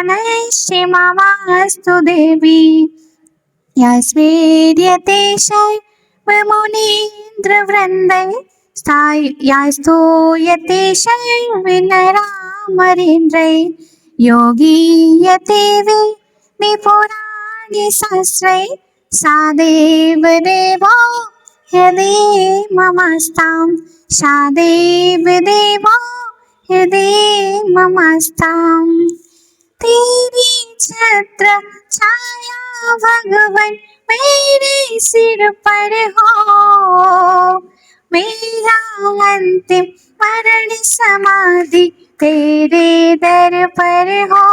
ज्ञानैश्च ममास्तु देवी यस्वेद्यते शैवमुनीन्द्रवृन्दै यास्तूयते शैर्विनरामरीन्द्रै योगीयते विपुराणि सहस्रै सा देवदेवो हृदि ममस्तां सा देवदेवो हृदि ममस्तां। तेरी छत्र छाया भगवन मेरे सिर पर हो, मेरा अंतिम मरण समाधि तेरे दर पर हो।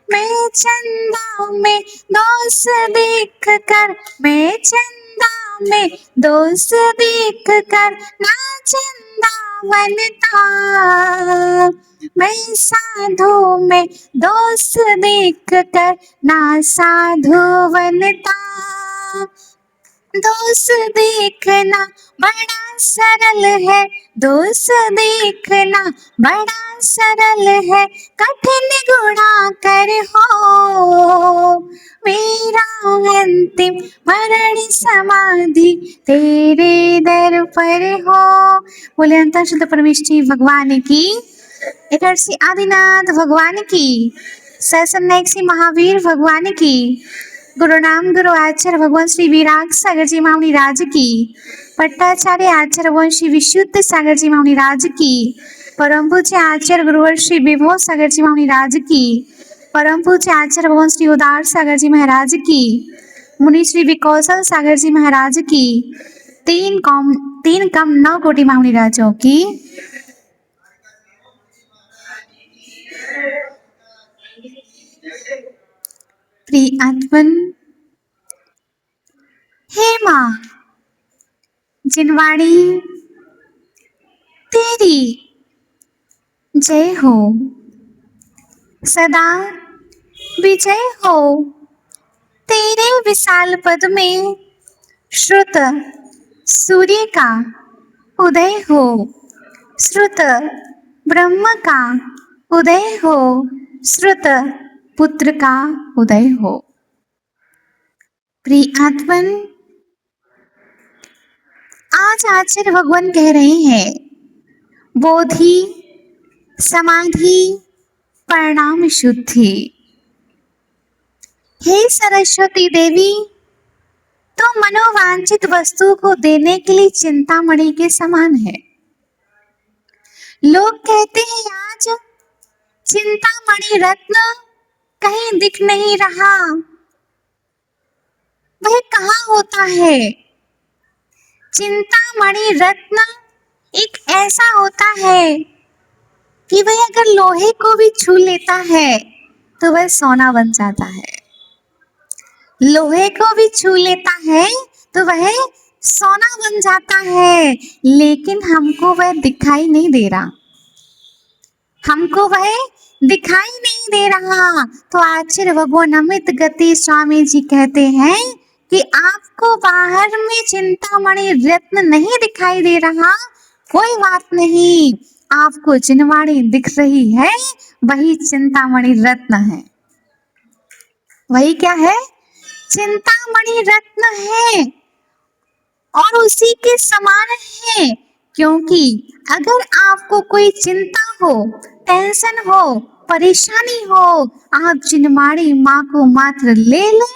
मैं चंदा में दोष देख कर, मैं चंदा में दोष देख कर ना चंदा बनता, मैं साधु में दोष देख कर ना साधु बनता। दोष देखना बड़ा सरल है, दोष देखना बड़ा सरल है, कठिन गुणा कर हो, मेरा अंतिम मरण समाधि तेरे दर पर हो। बोले अंतर शुद्ध परमेश्वरी भगवान की, एकर्षि आदिनाथ भगवान की, सहस्रनायक महावीर भगवान की, गुरु नाम गुरु आचार्य भगवान श्री विराग सागर जी महामुनि राज की, पट्टाचार्य आचार्य भगवान श्री विशुद्ध सागर जी महामुनि राज की, परम पूज्य आचार्य गुरुवर श्री विभो सागर जी महामुनि राज की, परम पूज्य आचार्य भगवान श्री उदार सागर जी महाराज की, मुनि श्री विकौशल सागर जी महाराज की, तीन कम 9 कोटि महामुनि राजों की। प्रिय आत्मन, हे माँ जिनवाणी तेरी जय हो, सदा विजय हो। तेरे विशाल पद में श्रुत सूर्य का उदय हो, श्रुत ब्रह्म का उदय हो, श्रुत पुत्र का उदय हो। प्रिय आत्मन, आज आचार्य भगवान कह रहे हैं बोधि समाधि परिणाम शुद्धि। हे सरस्वती देवी, तो मनोवांछित वस्तु को देने के लिए चिंतामणि के समान है। लोग कहते हैं आज चिंतामणि रत्न कहीं दिख नहीं रहा, वह कहाँ होता है? चिंतामणि रत्न एक ऐसा होता है कि वह अगर लोहे को भी छू लेता है तो वह सोना बन जाता है। लोहे को भी छू लेता है तो वह सोना बन जाता है, लेकिन हमको वह दिखाई नहीं दे रहा, हमको वह दिखाई नहीं दे रहा। तो आचार्य भगवान अमित गति स्वामी जी कहते हैं कि आपको बाहर में चिंतामणि रत्न नहीं दिखाई दे रहा, कोई बात नहीं, आपको जिनवाणी दिख रही है वही चिंतामणि रत्न है। वही क्या है? चिंतामणि रत्न है और उसी के समान है। क्योंकि अगर आपको कोई चिंता हो, टेंशन हो, परेशानी हो, आप जिनवाणी माँ को मात्र ले लें,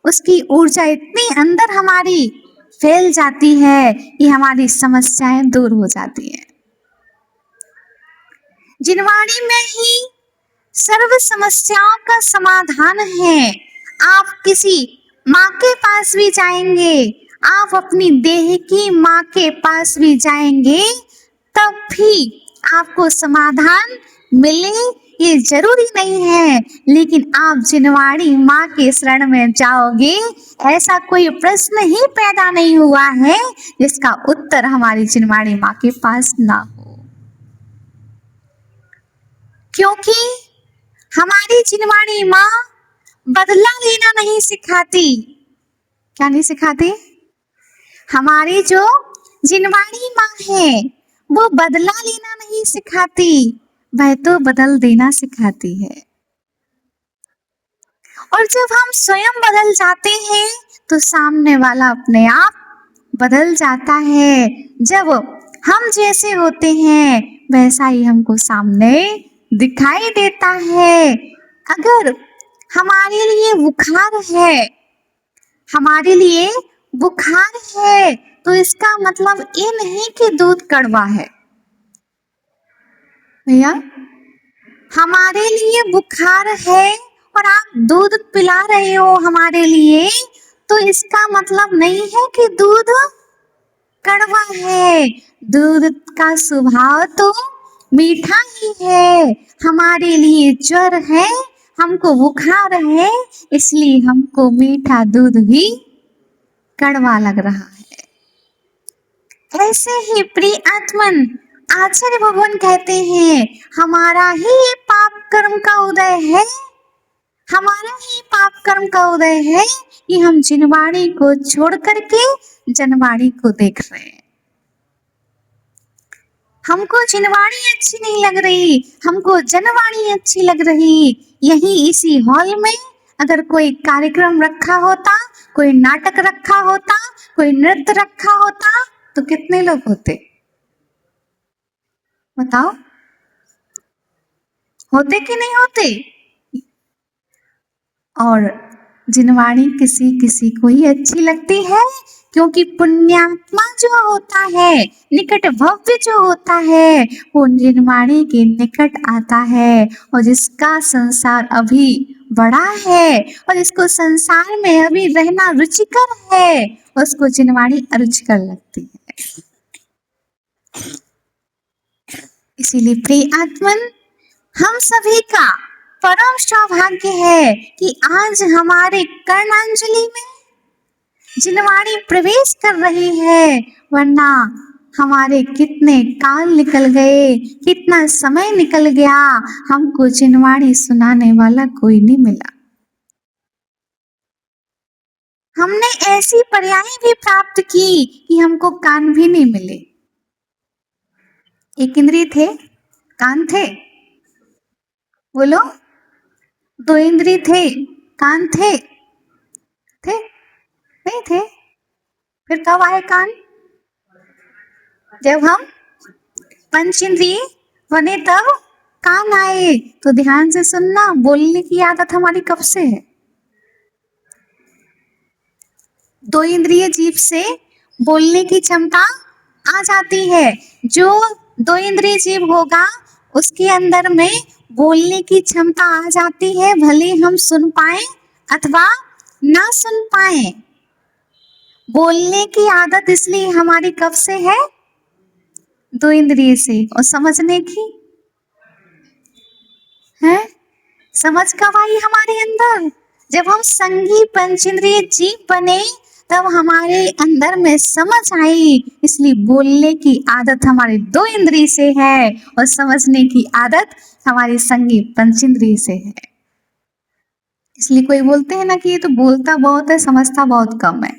उसकी ऊर्जा इतनी अंदर हमारी फैल जाती है कि हमारी समस्याएं दूर हो जाती हैं। जिनवाणी में ही सर्व समस्याओं का समाधान है। आप किसी माँ के पास भी जाएंगे, आप अपनी देह की माँ के पास भी जाएंगे, तब भी आपको समाधान मिले ये जरूरी नहीं है। लेकिन आप जिनवाणी माँ के शरण में जाओगे, ऐसा कोई प्रश्न ही पैदा नहीं हुआ है जिसका उत्तर हमारी जिनवाणी माँ के पास ना हो। क्योंकि हमारी जिनवाणी माँ बदला लेना नहीं सिखाती। क्या नहीं सिखाती? हमारी जो जिनवाणी माँ है वो बदला लेना नहीं सिखाती, वह तो बदल देना सिखाती है। और जब हम स्वयं बदल जाते हैं तो सामने वाला अपने आप बदल जाता है। जब हम जैसे होते हैं वैसा ही हमको सामने दिखाई देता है। अगर हमारे लिए बुखार है, हमारे लिए बुखार है, तो इसका मतलब ये नहीं कि दूध कड़वा है। भैया, हमारे लिए बुखार है और आप दूध पिला रहे हो हमारे लिए, तो इसका मतलब नहीं है कि दूध कड़वा है। दूध का स्वभाव तो मीठा ही है। हमारे लिए ज्वर है, हमको बुखार है, इसलिए हमको मीठा दूध भी कड़वा लग रहा है। ऐसे ही प्रिय आत्मन, आचार्य भगवान कहते हैं हमारा ही ये पाप कर्म का उदय है, हमारा ही पाप कर्म का उदय है कि हम जिनवाणी को छोड़ करके जनवाणी को देख रहे हैं। हमको जिनवाणी अच्छी नहीं लग रही, हमको जनवाणी अच्छी लग रही। यही इसी हॉल में अगर कोई कार्यक्रम रखा होता, कोई नाटक रखा होता, कोई नृत्य रखा होता, तो कितने लोग होते बताओ? होते कि नहीं होते? और जिनवाणी किसी किसी को ही अच्छी लगती है, क्योंकि पुण्यात्मा जो होता है, निकट भव्य जो होता है, वो जिनवाणी के निकट आता है। और जिसका संसार अभी बड़ा है और जिसको संसार में अभी रहना रुचिकर है, उसको जिनवाणी अरुचिकर लगती है। इसीलिए प्रिय आत्मन, हम सभी का परम सौभाग्य है कि आज हमारे कर्णांजलि में जिनवाणी प्रवेश कर रही है, वरना हमारे कितने काल निकल गए, कितना समय निकल गया, हमको जिनवाणी सुनाने वाला कोई नहीं मिला। हमने ऐसी पर्याय भी प्राप्त की कि हमको कान भी नहीं मिले। एक इंद्रिय थे, कान थे, बोलो। दो इंद्रिय थे, कान थे, नहीं थे? फिर कब आए कान? जब हम पंच इंद्रिय बने तब कान आए। तो ध्यान से सुनना, बोलने की आदत हमारी कब से है? दो इंद्रिय जीभ से बोलने की क्षमता आ जाती है। जो दो इंद्रिय जीभ होगा उसके अंदर में बोलने की क्षमता आ जाती है, भले हम सुन पाए अथवा ना सुन पाए। बोलने की आदत इसलिए हमारी कब से है? दो इंद्रिय से। और समझने की है, समझ कब आई हमारे अंदर? जब हम संगी पंचेंद्रिय जीव बने तब हमारे अंदर में समझ आई। इसलिए बोलने की आदत हमारे दो इंद्रिय से है और समझने की आदत हमारी संगी पंचेंद्रिय से है। इसलिए कोई बोलते हैं ना कि ये तो बोलता बहुत है, समझता बहुत कम है।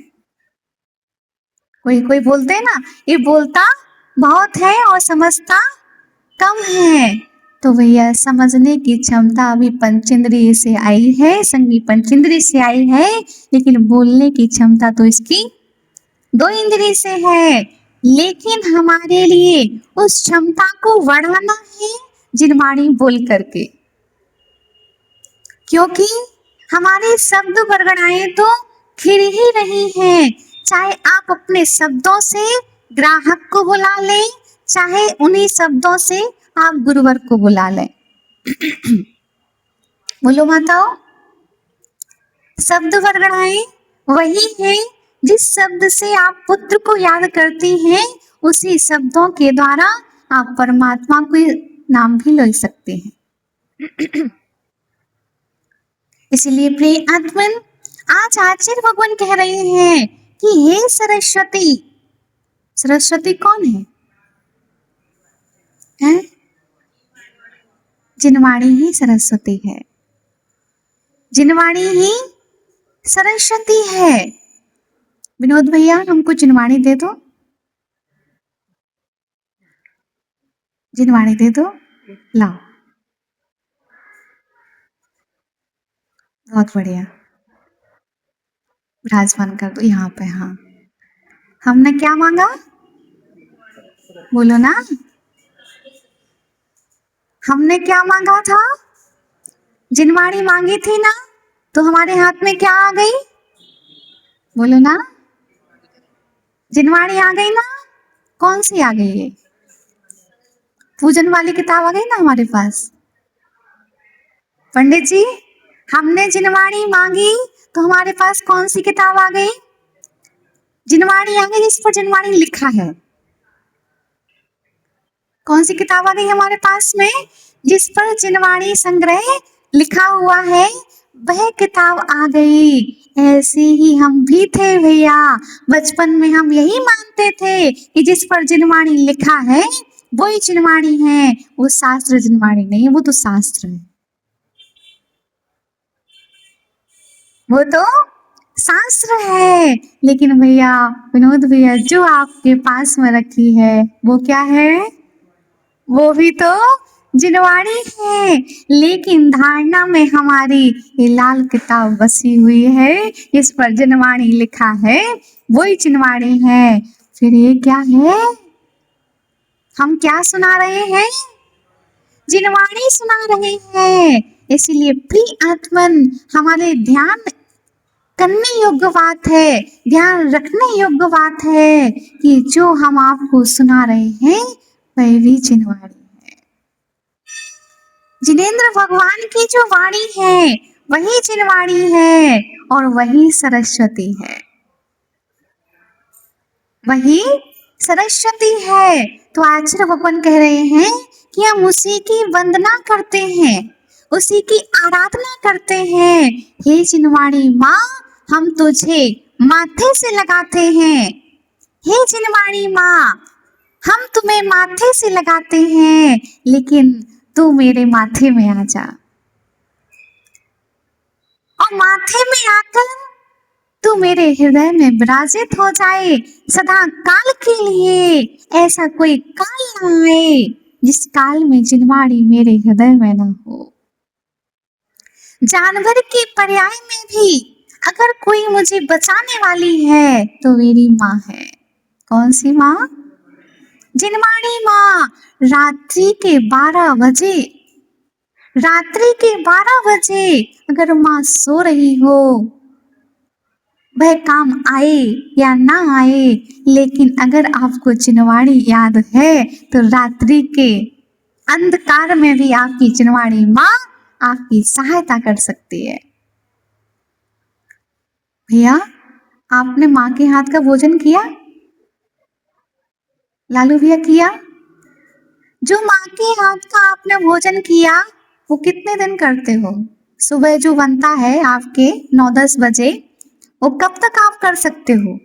कोई कोई बोलते हैं ना, ये बोलता बहुत है और समझता कम है। तो भैया, समझने की क्षमता अभी पंचेंद्रिय से आई है, संगी पंचेंद्रिय से आई है, लेकिन बोलने की क्षमता तो इसकी दो इंद्रिय से है। लेकिन हमारे लिए उस क्षमता को बढ़ाना है जिनवाणी बोल करके, क्योंकि हमारे शब्द वरगणाएं तो खिल ही रही हैं। चाहे आप अपने शब्दों से ग्राहक को बुला लें, चाहे उन्हीं शब्दों से आप गुरुवर को बुला लें। बोलो माताओ, शब्द वरगणाएं वही है जिस शब्द से आप पुत्र को याद करती हैं, उसी शब्दों के द्वारा आप परमात्मा को नाम भी ले सकते हैं। इसलिए प्रिय आत्मन, आज आचार्य भगवान कह रहे हैं कि हे सरस्वती। सरस्वती कौन है? हैं? जिनवाणी ही सरस्वती है, जिनवाणी ही सरस्वती है। विनोद भैया, हमको जिनवाणी दे दो, जिनवाणी दे दो, लाओ बहुत बढ़िया, विराजमान कर दो यहाँ पे। हाँ, हमने क्या मांगा? बोलो ना, हमने क्या मांगा था? जिनवाणी मांगी थी ना, तो हमारे हाथ में क्या आ गई? बोलो ना, जिनवाणी आ गई ना। कौन सी आ गई है? पूजन वाली किताब आ गई ना हमारे पास। पंडित जी, हमने जिनवाणी मांगी तो हमारे पास कौन सी किताब आ गई? जिनवाणी आ गई, जिस पर जिनवाणी लिखा है। कौन सी किताब आ गई हमारे पास में? जिस पर जिनवाणी संग्रह लिखा हुआ है, वह किताब आ गई। ऐसे ही हम भी थे भैया, बचपन में हम यही मानते थे कि जिस पर जिनवाणी लिखा है वही जिनवाणी है। वो शास्त्र जिनवाणी नहीं है, वो तो शास्त्र है। वो तो शास्त्र है। लेकिन भैया, विनोद भैया, जो आपके पास में रखी है वो क्या है? वो भी तो जिनवाणी है। लेकिन धारणा में हमारी ये लाल किताब बसी हुई है, इस पर जिनवाणी लिखा है वही जिनवाणी है। फिर ये क्या है? हम क्या सुना रहे हैं? जिनवाणी सुना रहे हैं। इसलिए प्रिय आत्मन, हमारे ध्यान करने योग्य बात है, ध्यान रखने योग्य बात है कि जो हम आपको सुना रहे हैं वह भी जिनवाणी। जिनेंद्र भगवान की जो वाणी है वही जिनवाणी है और वही सरस्वती है। वही सरस्वती है। तो आचार्य भगवान कह रहे हैं कि हम उसी की वंदना करते हैं, उसी की आराधना करते हैं। हे जिनवाणी माँ, हम तुझे माथे से लगाते हैं। हे जिनवाणी माँ, हम तुम्हें माथे से लगाते हैं, लेकिन तू मेरे माथे में आ जा। और माथे में आकर तू मेरे हृदय में विराजित हो जाए सदा काल के लिए। ऐसा कोई काल ना आए जिस काल में जिनवाणी मेरे हृदय में ना हो। जानवर के पर्याय में भी अगर कोई मुझे बचाने वाली है तो मेरी माँ है। कौन सी माँ? जिनवाणी माँ। रात्रि के 12 बजे अगर माँ सो रही हो, वह काम आए या ना आए, लेकिन अगर आपको जिनवाणी याद है तो रात्रि के अंधकार में भी आपकी जिनवाणी माँ आपकी सहायता कर सकती है। भैया, आपने माँ के हाथ का भोजन किया? लालू भैया, किया? जो माँ के हाथ का आपने भोजन किया वो कितने दिन करते हो? सुबह जो बनता है आपके 9-10 बजे, वो कब तक आप कर सकते हो?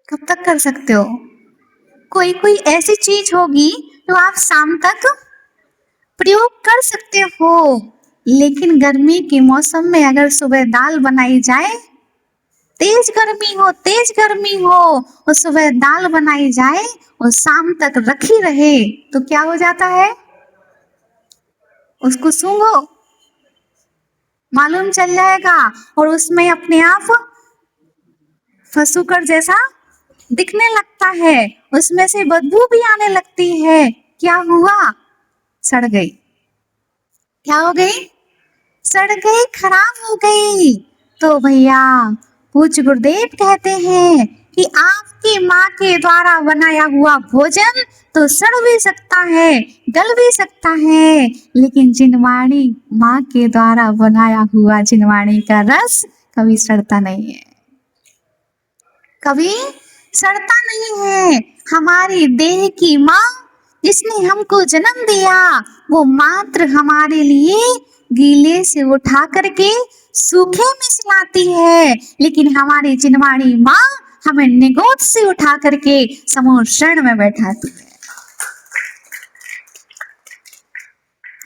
कब तक कर सकते हो? कोई कोई ऐसी चीज होगी जो आप शाम तक प्रयोग कर सकते हो। लेकिन गर्मी के मौसम में अगर सुबह दाल बनाई जाए, तेज गर्मी हो और सुबह दाल बनाई जाए और शाम तक रखी रहे तो क्या हो जाता है? उसको सूंघो, मालूम चल जाएगा और उसमें अपने आप फसूकर जैसा दिखने लगता है, उसमें से बदबू भी आने लगती है। क्या हुआ? सड़ गई। क्या हो गई? सड़ गई, खराब हो गई। तो भैया, पूज्य गुरुदेव कहते हैं कि आपकी माँ के द्वारा बनाया हुआ भोजन तो सड़ भी सकता है, गल भी सकता है, लेकिन जिनवाणी माँ के द्वारा बनाया हुआ जिनवाणी का रस कभी सड़ता नहीं है, कभी सड़ता नहीं है। हमारी देह की माँ जिसने हमको जन्म दिया, वो मात्र हमारे लिए गीले से उठा करके सूखे में सुलाती है, लेकिन हमारी जिनवाणी माँ हमें निगोद से उठा करके समूह शरण में बैठाती है।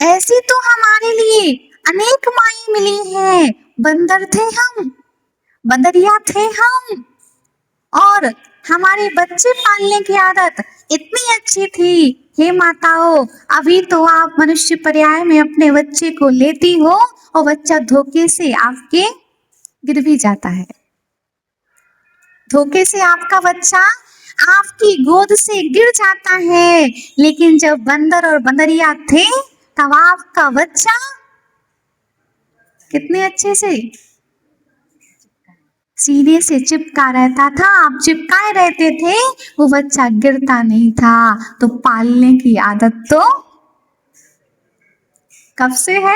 ऐसी तो हमारे लिए अनेक माएं मिली हैं। बंदर थे हम, बंदरिया थे हम, और हमारे बच्चे पालने की आदत इतनी अच्छी थी। हे माताओं, अभी तो आप मनुष्य पर्याय में अपने बच्चे को लेती हो और बच्चा धोखे से आपके गिर भी जाता है। धोखे से आपका बच्चा आपकी गोद से गिर जाता है, लेकिन जब बंदर और बंदरिया थे तब आपका बच्चा कितने अच्छे से सीने से चिपका रहता था, आप चिपकाए रहते थे, वो बच्चा गिरता नहीं था। तो पालने की आदत तो कब से है?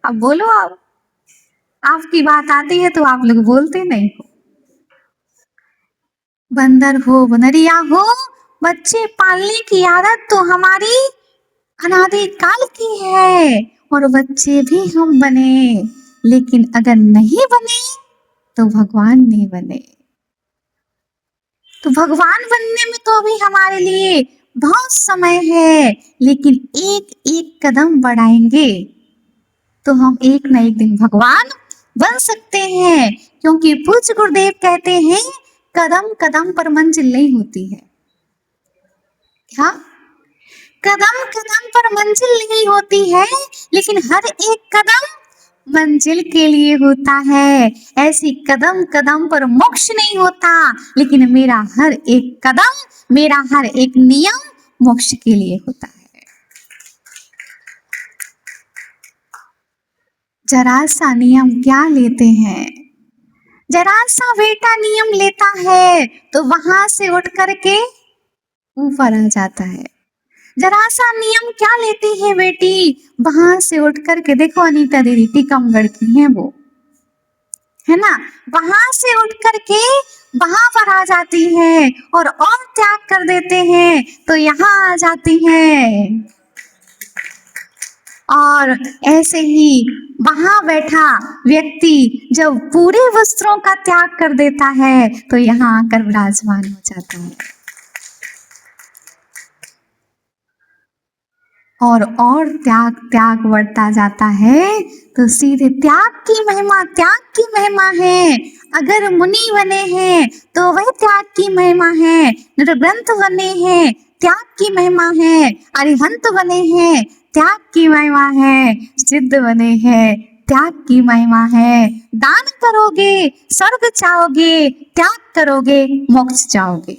अब बोलो, आप आपकी बात आती है तो आप लोग बोलते नहीं हो। बंदर हो बनरिया हो, बच्चे पालने की आदत तो हमारी अनादि काल की है, और बच्चे भी हम बने, लेकिन अगर नहीं बने तो भगवान नहीं बने। तो भगवान बनने में तो अभी हमारे लिए बहुत समय है, लेकिन एक एक कदम बढ़ाएंगे तो हम एक न एक दिन भगवान बन सकते हैं, क्योंकि पूज्य गुरुदेव कहते हैं कदम कदम पर मंजिल नहीं होती है। क्या? कदम कदम पर मंजिल नहीं होती है, लेकिन हर एक कदम मंजिल के लिए होता है। ऐसी कदम कदम पर मोक्ष नहीं होता, लेकिन मेरा हर एक कदम, मेरा हर एक नियम मोक्ष के लिए होता है। जरा सा नियम क्या लेते हैं, जरा सा बेटा नियम लेता है तो वहां से उठ करके ऊपर आ जाता है। जरा सा नियम क्या लेती है बेटी, वहां से उठ करके, देखो अनीता दीदी टीकमगढ़ की है वो, है ना, वहां से उठ करके वहां पर आ जाती है, और त्याग कर देते हैं तो यहाँ आ जाती है। और ऐसे ही वहां बैठा व्यक्ति जब पूरे वस्त्रों का त्याग कर देता है तो यहाँ आकर विराजमान हो जाता है। और त्याग त्याग बढ़ता जाता है तो सीधे त्याग की महिमा है। अगर मुनि बने हैं तो वह त्याग की महिमा है, निर्ग्रंथ बने हैं त्याग की महिमा है, अरिहंत बने हैं त्याग की महिमा है, सिद्ध बने हैं त्याग की महिमा है। दान करोगे स्वर्ग चाहोगे, त्याग करोगे मोक्ष चाहोगे।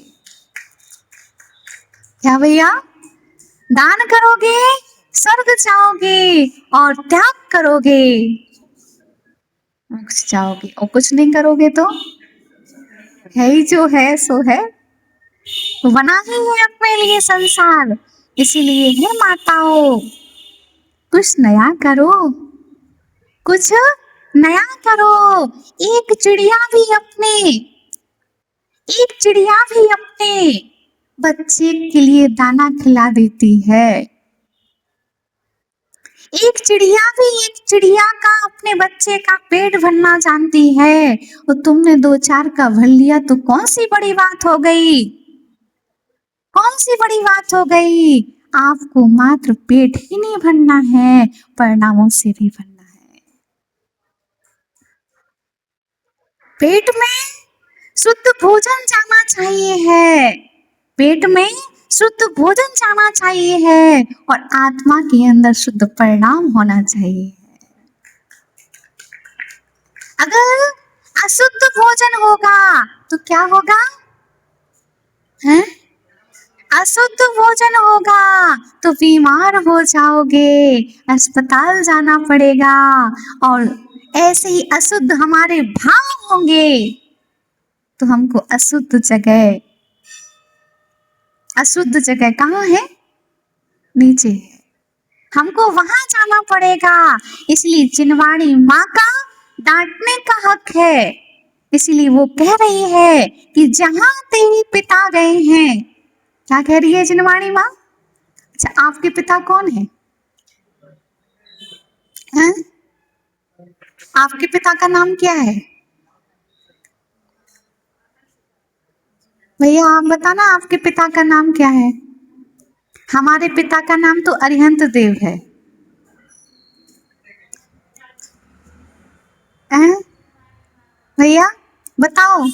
क्या भैया? दान करोगे स्वर्ग चाहोगे, और त्याग करोगे मोक्ष चाहोगे, और कुछ नहीं करोगे तो है ही जो है सो है। तो बना ही है अपने लिए संसार, इसीलिए है माताओं, कुछ नया करो, कुछ नया करो। एक चिड़िया भी अपने बच्चे के लिए दाना खिला देती है। एक चिड़िया का अपने बच्चे का पेट भरना जानती है, और तुमने 2-4 का भर लिया तो कौन सी बड़ी बात हो गई, कौन सी बड़ी बात हो गई। आपको मात्र पेट ही नहीं भरना है, परिणामों से भी भरना है। पेट में शुद्ध भोजन जाना चाहिए है, पेट में शुद्ध भोजन जाना चाहिए है, और आत्मा के अंदर शुद्ध परिणाम होना चाहिए। अगर अशुद्ध भोजन होगा तो क्या होगा? हैं? अशुद्ध भोजन होगा तो बीमार हो जाओगे, अस्पताल जाना पड़ेगा, और ऐसे ही अशुद्ध हमारे भाव होंगे तो हमको अशुद्ध जगह कहाँ है? नीचे है, हमको वहां जाना पड़ेगा। इसलिए जिनवाणी माँ का डांटने का हक है, इसलिए वो कह रही है कि जहां तेरे पिता गए हैं। क्या कह रही है जिनवाणी माँ? अच्छा, आपके पिता कौन है? हैं? आपके पिता का नाम क्या है भैया? आप बताना आपके पिता का नाम क्या है? हमारे पिता का नाम तो अरिहंत देव है। भैया बताओ,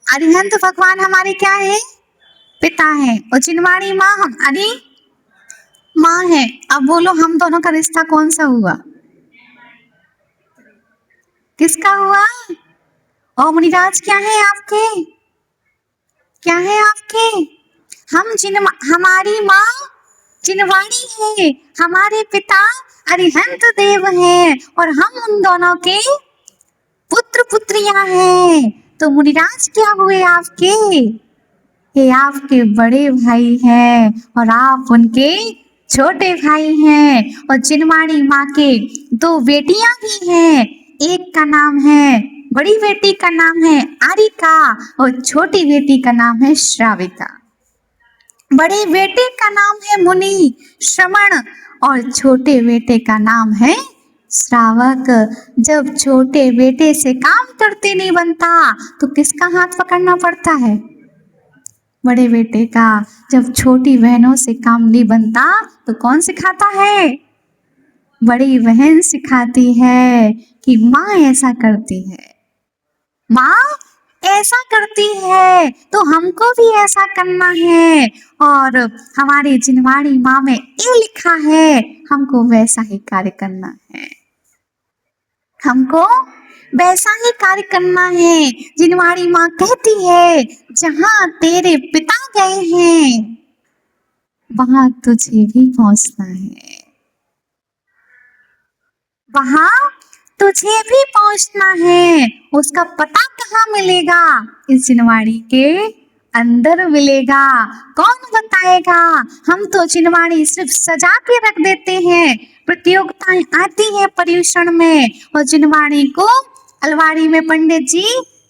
अरिहंत भगवान हमारे क्या है? पिता है और जिनवाणी माँ हमारी माँ है। अब बोलो हम दोनों का रिश्ता कौन सा हुआ? किसका हुआ? और मुनिराज क्या है आपके? क्या है आपके? हमारी माँ जिनवाणी है, हमारे पिता अरिहंत देव हैं और हम उन दोनों के पुत्र पुत्रियां हैं। तो मुनिराज क्या हुए आपके? ये आपके बड़े भाई हैं और आप उनके छोटे भाई हैं। और जिनवाणी माँ के दो बेटियां भी हैं। एक का नाम है, बड़ी बेटी का नाम है आरिका और छोटी बेटी का नाम है श्राविका। बड़े बेटे का नाम है मुनि श्रवण और छोटे बेटे का नाम है श्रावक। जब छोटे बेटे से काम करते नहीं बनता तो किसका हाथ पकड़ना पड़ता है? बड़े बेटे का। जब छोटी बहनों से काम नहीं बनता तो कौन सिखाता है? बड़ी बहन सिखाती है कि माँ ऐसा करती है, माँ ऐसा करती है तो हमको भी ऐसा करना है। और हमारी जिनवाणी माँ में ये लिखा है, हमको वैसा ही कार्य करना है, हमको वैसा ही कार्य करना है। जिनवाणी माँ कहती है, जहाँ तेरे पिता गए हैं वहां तुझे भी पहुंचना है, वहां तुझे भी पहुंचना है। उसका पता कहाँ मिलेगा? इस जिनवाणी के अंदर मिलेगा। कौन बताएगा? हम तो जिनवाणी सिर्फ सजा के रख देते हैं। प्रतियोगिताएं आती है पर्यूषण में और जिनवाणी को अलवारी में पंडित जी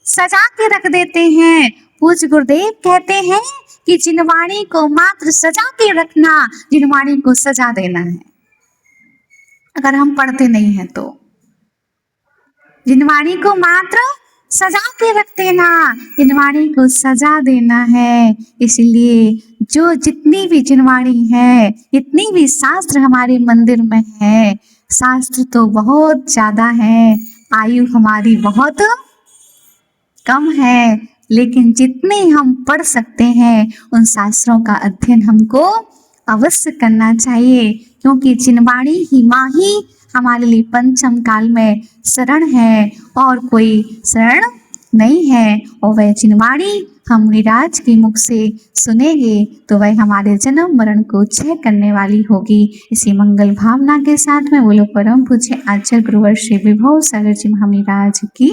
सजा के रख देते हैं। पूज्य गुरुदेव कहते हैं कि जिनवाणी को मात्र सजा के रखना, जिनवाणी को सजा देना है। अगर हम पढ़ते नहीं हैं तो जिनवाणी को मात्र सजा के रख देना, जिनवाणी को सजा देना है। इसलिए जो जितनी भी जिनवाणी है, जितनी भी शास्त्र हमारे मंदिर में है, शास्त्र तो बहुत ज्यादा है, आयु हमारी बहुत कम है, लेकिन जितने हम पढ़ सकते हैं उन शास्त्रों का अध्ययन हमको अवश्य करना चाहिए। क्योंकि जिनवाणी ही माँ ही हमारे लिए पंचम काल में शरण है और कोई शरण नहीं है। और वह जिनवाणी हम मुनिराज के मुख से सुनेंगे तो वह हमारे जन्म मरण को क्षय करने वाली होगी। इसी मंगल भावना के साथ में बोलो परम पूज्य आचार्य गुरुवर श्री विभव सागर जी महामुनिराज की